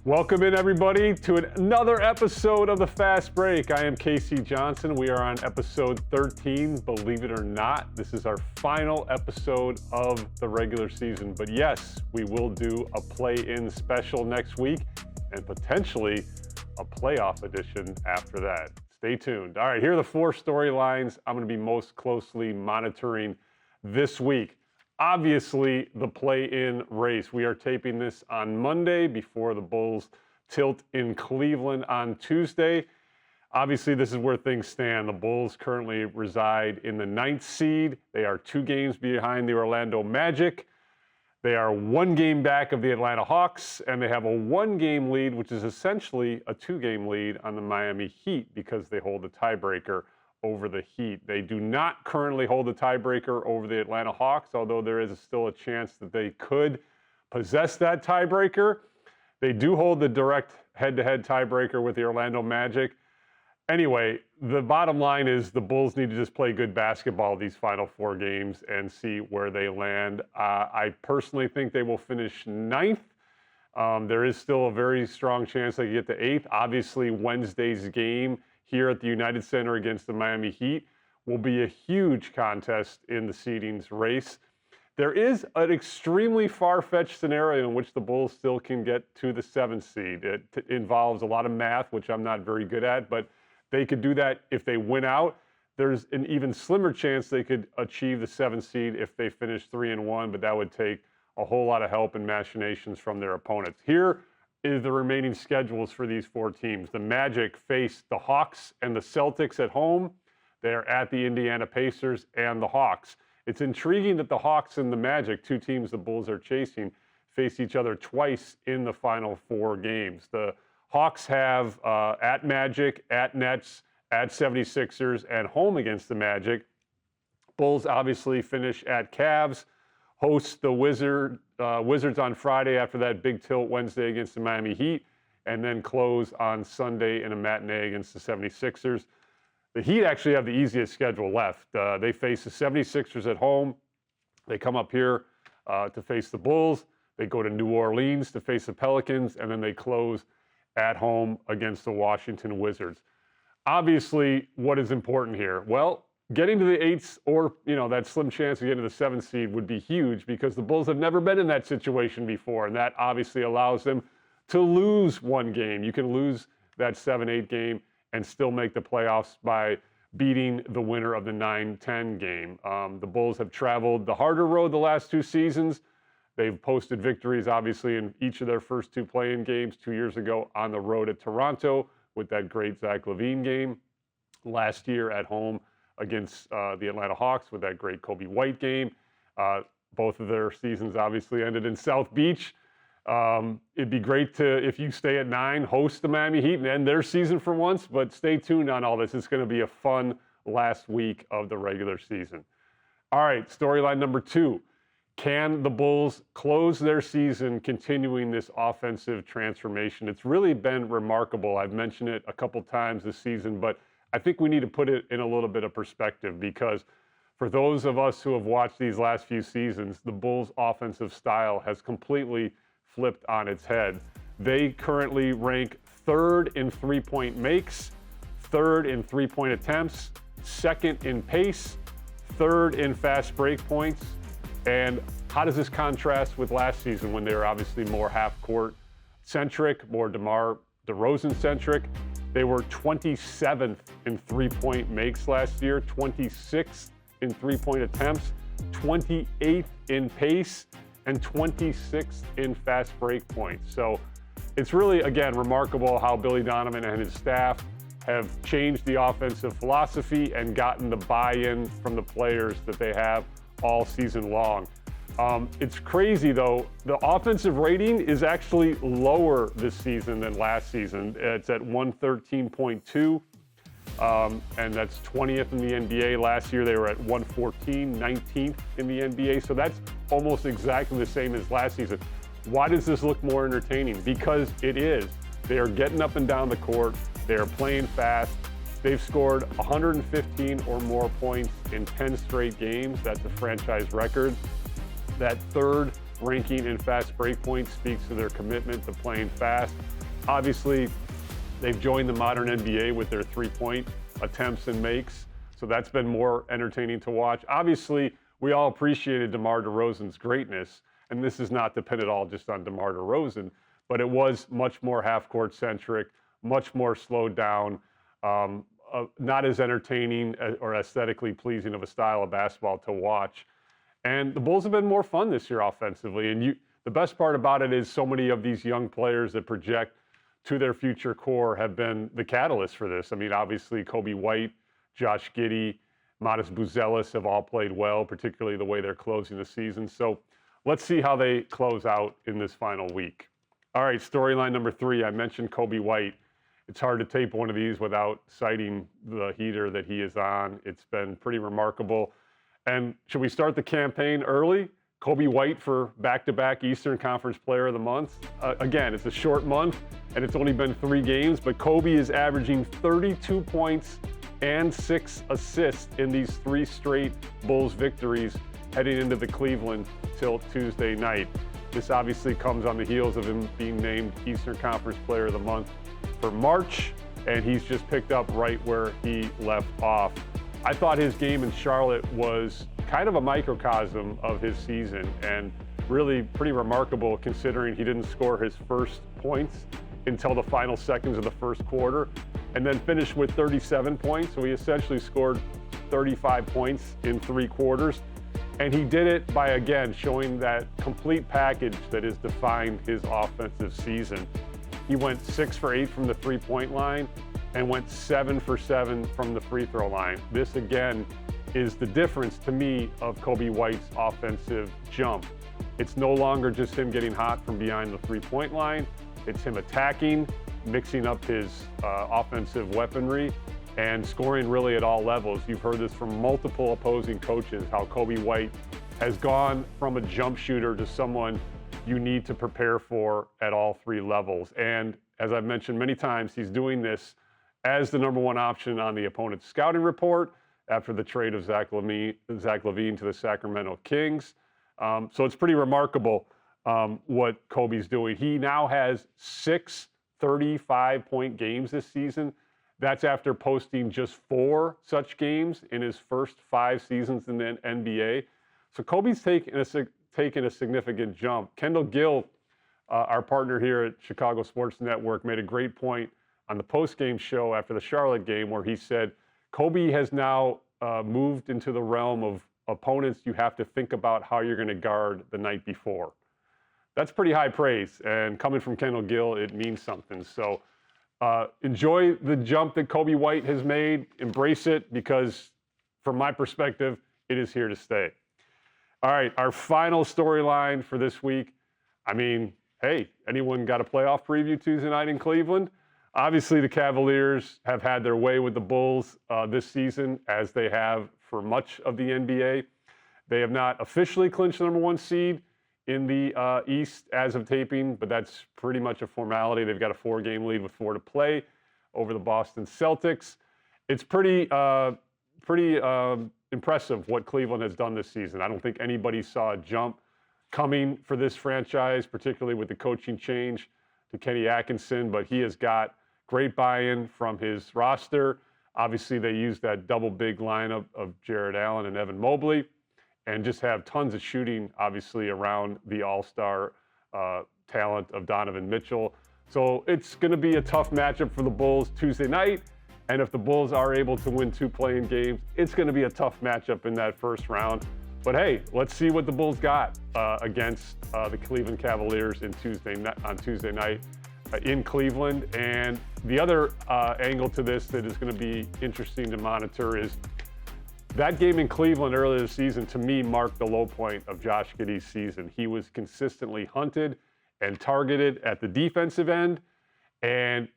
Welcome in, everybody, to another episode of the Fast Break. I am 𝗙𝗎 Johnson. We are on episode 13. Believe it or not, this is our final episode of the regular season. But yes, we will do a play-in special next week and potentially a playoff edition after that. Stay tuned. All right, here are the four storylines I'm going to be most closely monitoring this week. Obviously, the play-in race. We are taping this on Monday before the Bulls tilt in Cleveland on Tuesday. Obviously, this is where things stand. The Bulls currently reside in the 9th seed. They are 2 games behind the Orlando Magic. They are 1 game back of the Atlanta Hawks, and they have a 1-game lead, which is essentially a 2-game lead on the Miami Heat because they hold the tiebreaker over the Heat. They do not currently hold the tiebreaker over the Atlanta Hawks, although there is still a chance that they could possess that tiebreaker. They do hold the direct head-to-head tiebreaker with the Orlando Magic. Anyway, the bottom line is the Bulls need to just play good basketball these final 4 games and see where they land. I personally think they will finish 9th. There is still a very strong chance they get to 8th. Obviously, Wednesday's game here at the United Center against the Miami Heat will be a huge contest in the seedings race. There is an extremely far-fetched scenario in which the Bulls still can get to the 7th seed. It involves a lot of math, which I'm not very good at, but they could do that if they win out. There's an even slimmer chance they could achieve the 7th seed if they finish 3-1, but that would take a whole lot of help and machinations from their opponents. Here is the remaining schedules for these 4 teams. The Magic face the Hawks and the Celtics at home. They're at the Indiana Pacers and the Hawks. It's intriguing that the Hawks and the Magic, 2 teams the Bulls are chasing, face each other twice in the final 4 games. The Hawks have at Magic, at Nets, at 76ers, and home against the Magic. Bulls obviously finish at Cavs, host the Wizards on Friday after that big tilt Wednesday against the Miami Heat, and then close on Sunday in a matinee against the 76ers. The Heat actually have the easiest schedule left. They face the 76ers at home. They come up here to face the Bulls. They go to New Orleans to face the Pelicans, and then they close at home against the Washington Wizards. Obviously, what is important here? Well, getting to the 8th or, that slim chance of getting to the 7th seed would be huge because the Bulls have never been in that situation before, and that obviously allows them to lose 1 game. You can lose that 7-8 game and still make the playoffs by beating the winner of the 9-10 game. The Bulls have traveled the harder road the last 2 seasons. They've posted victories, obviously, in each of their first 2 play-in games 2 years ago on the road at Toronto with that great Zach LaVine game. Last year at home against the Atlanta Hawks with that great Coby White game. Both of their seasons obviously ended in South Beach. It'd be great to, if you stay at 9, host the Miami Heat and end their season for once, but stay tuned on all this. It's going to be a fun last week of the regular season. All right, storyline number 2. Can the Bulls close their season continuing this offensive transformation? It's really been remarkable. I've mentioned it a couple times this season, but I think we need to put it in a little bit of perspective because for those of us who have watched these last few seasons, the Bulls' offensive style has completely flipped on its head. They currently rank 3rd in 3-point makes, 3rd in 3-point attempts, 2nd in pace, 3rd in fast break points. And how does this contrast with last season when they were obviously more half-court centric, more DeMar DeRozan centric? They were 27th in 3-point makes last year, 26th in 3-point attempts, 28th in pace, and 26th in fast break points. So it's really, again, remarkable how Billy Donovan and his staff have changed the offensive philosophy and gotten the buy-in from the players that they have all season long. It's crazy, though. The offensive rating is actually lower this season than last season. It's at 113.2, and that's 20th in the NBA. Last year, they were at 114, 19th in the NBA. So that's almost exactly the same as last season. Why does this look more entertaining? Because it is. They are getting up and down the court. They are playing fast. They've scored 115 or more points in 10 straight games. That's a franchise record. That 3rd ranking in fast break points speaks to their commitment to playing fast. Obviously, they've joined the modern NBA with their three-point attempts and makes, so that's been more entertaining to watch. Obviously, we all appreciated DeMar DeRozan's greatness, and this is not dependent all just on DeMar DeRozan, but it was much more half-court centric, much more slowed down, not as entertaining or aesthetically pleasing of a style of basketball to watch. And the Bulls have been more fun this year offensively. And the best part about it is so many of these young players that project to their future core have been the catalyst for this. I mean, obviously, Coby White, Josh Giddey, 𝗦𝗫ci 𝗰𝗶𝗹 have all played well, particularly the way they're closing the season. So let's see how they close out in this final week. All right, storyline number 3. I mentioned Coby White. It's hard to tape one of these without citing the heater that he is on. It's been pretty remarkable. And should we start the campaign early? Coby White for back-to-back Eastern Conference Player of the Month. Again, it's a short month, and it's only been 3 games, but Coby is averaging 32 points and 6 assists in these 3 straight Bulls victories heading into the Cleveland till Tuesday night. This obviously comes on the heels of him being named Eastern Conference Player of the Month for March, and he's just picked up right where he left off. I thought his game in Charlotte was kind of a microcosm of his season, and really pretty remarkable considering he didn't score his first points until the final seconds of the first quarter, and then finished with 37 points. So he essentially scored 35 points in 3 quarters. And he did it by, again, showing that complete package that has defined his offensive season. He went 6 for 8 from the three-point line and went 7 for 7 from the free throw line. This, again, is the difference to me of Coby White's offensive jump. It's no longer just him getting hot from behind the three-point line. It's him attacking, mixing up his offensive weaponry, and scoring really at all levels. You've heard this from multiple opposing coaches, how Coby White has gone from a jump shooter to someone you need to prepare for at all 3 levels. And as I've mentioned many times, he's doing this as the number 1 option on the opponent's scouting report after the trade of Zach LaVine to the Sacramento Kings. So it's pretty remarkable what Coby's doing. He now has 6 35-point games this season. That's after posting just 4 such games in his first 5 seasons in the NBA. So Coby's taken a significant jump. Kendall Gill, our partner here at Chicago Sports Network, made a great point on the post-game show after the Charlotte game where he said, Coby has now moved into the realm of opponents you have to think about how you're going to guard the night before. That's pretty high praise, and coming from Kendall Gill, it means something. So enjoy the jump that Coby White has made. Embrace it because, from my perspective, it is here to stay. All right, our final storyline for this week. I mean, hey, anyone got a playoff preview Tuesday night in Cleveland? Obviously, the Cavaliers have had their way with the Bulls this season, as they have for much of the NBA. They have not officially clinched the number 1 seed in the East as of taping, but that's pretty much a formality. They've got a 4-game lead with 4 to play over the Boston Celtics. It's pretty impressive what Cleveland has done this season. I don't think anybody saw a jump coming for this franchise, particularly with the coaching change to Kenny Atkinson, but he has got great buy-in from his roster. Obviously, they use that double big lineup of Jarrett Allen and Evan Mobley, and just have tons of shooting, obviously, around the all-star talent of Donovan Mitchell. So it's going to be a tough matchup for the Bulls Tuesday night. And if the Bulls are able to win 2 play-in games, it's going to be a tough matchup in that first round. But hey, let's see what the Bulls got against the Cleveland Cavaliers on Tuesday night in Cleveland. And the other angle to this that is going to be interesting to monitor is that game in Cleveland earlier this season, to me, marked the low point of Josh Giddey's season. He was consistently hunted and targeted at the defensive end. And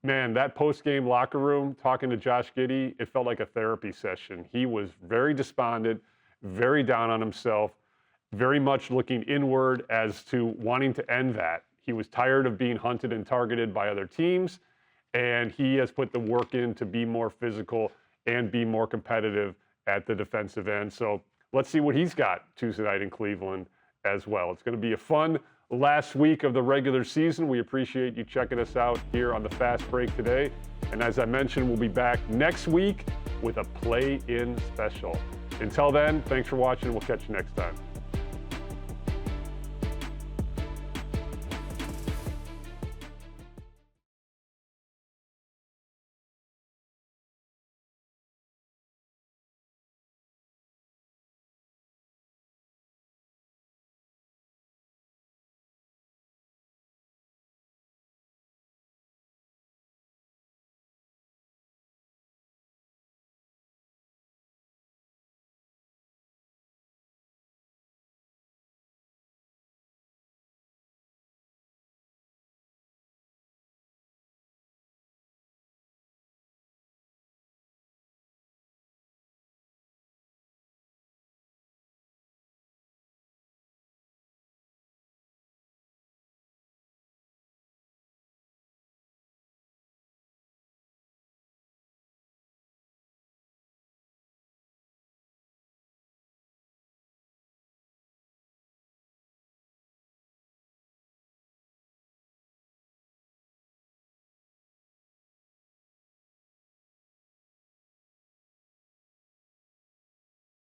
man, that post-game locker room, talking to Josh Giddey, it felt like a therapy session. He was very despondent, very down on himself, very much looking inward as to wanting to end that. He was tired of being hunted and targeted by other teams, and he has put the work in to be more physical and be more competitive at the defensive end. So let's see what he's got Tuesday night in Cleveland as well. It's going to be a fun last week of the regular season. We appreciate you checking us out here on the Fast Break today. And as I mentioned, we'll be back next week with a play-in special. Until then, thanks for watching. We'll catch you next time.